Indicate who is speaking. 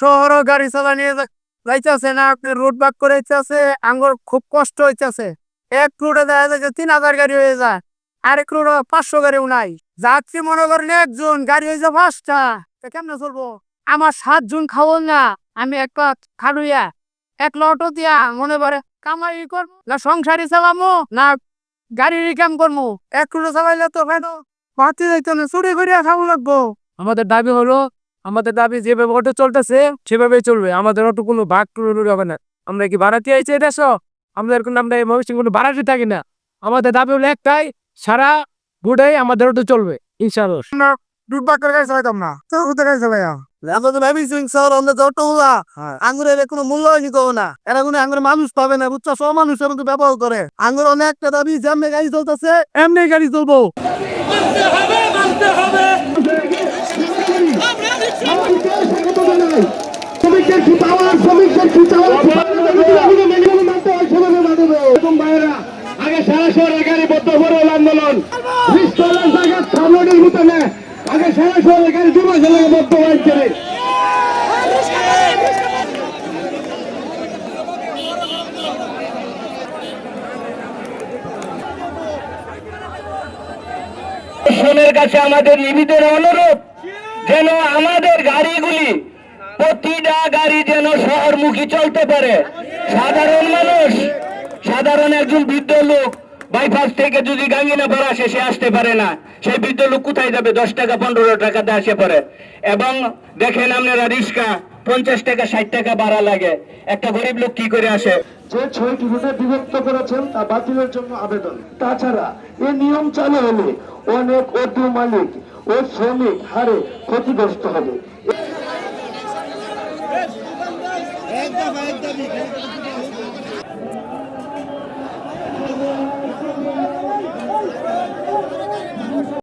Speaker 1: শহরও গাড়ি চালা নিয়ে যাইতেছে না, আপনি রুট বাক করে যাচ্ছে, আঙ্গুর খুব কষ্ট হইতেছে। এক রুটে দেখা যায় যে 3000 গাড়ি হয়ে যায়, আরেক রুটে 500 গাড়িও নাই। যাত্রী মনে করেন একজন, গাড়ি হয়েছে 5টা, কেমনে চলবো? আমার 7 জন খাবো না, আমি একটা খাড়ুইয়া এক লটো দিয়া মনে করে কামাই করবো না, সংসারই চালামো না গাড়ির কাম করবো। এক রুটে চালাইলে তো কেন পাতি যাইতো না, চুরি করিয়া খাবো লাগবো। আমাদের দাবি হলো, আমাদের দাবি যেভাবে অটো চলতেছে সেভাবেই চলবে, আমাদের অটো কোনো ভাগ টুরি হবে না। আমরা কি ভাড়াতে আইছি এটা? আমাদের কোনো, আমরা এই ময়মনসিংহে কোনো ভাড়াতে থাকি না। আমাদের দাবি হলো একটাই, সারা গুড়াই আমাদের অটো চলবে ইনশাআল্লাহ। দুধ বাক্কার গাড়ি চালাইতাম না, তো কোথায় গাড়ি চালাইয়া আমরা তো ভাবিছি আমাদের অটো গুলা আঙ্গুরের কোনো মূল্য নিতে না, এরা কোনো আঙ্গুর মানুষ পাবে না, বুঝছো? সব মানুষের মতো ব্যবহার করে। আঙ্গুর অনেকটা দাবি, যেমনি গাড়ি চলতেছে এমনি গাড়ি চলবো।
Speaker 2: আগে সারা শহরে গাড়ি বদ্ধ করে আন্দোলন, আগে সারা শহরে গাড়ি জমা চলে বদ্ধ হয়েছে। প্রশাসনের কাছে আমাদের নিবেদন অনুরোধ, যেন আমাদের গাড়িগুলি, প্রতিটা গাড়ি যেন শহরমুখী চলতে পারে। সাধারণ মানুষ, সাধারণ একজন বৃদ্ধ লোক বাইপাস থেকে যদি গাঙ্গিনাপাড়া আসে, সে আসতে পারে না। সেই বৃদ্ধ লোক কোথায় যাবে? 10 টাকা 15 টাকাতে আসে পড়ে। এবং দেখেন আপনারা রিক্সা 50 টাকা 60 টাকা ভাড়া লাগে, একটা গরিব লোক কি করে আসে? যে 6টি রুটে বিভক্ত করেছেন তা বাতিলের জন্য আবেদন। তাছাড়া এই নিয়ম চালু হলে অনেক অটো মালিক ও শ্রমিক হারে ক্ষতিগ্রস্ত হবে।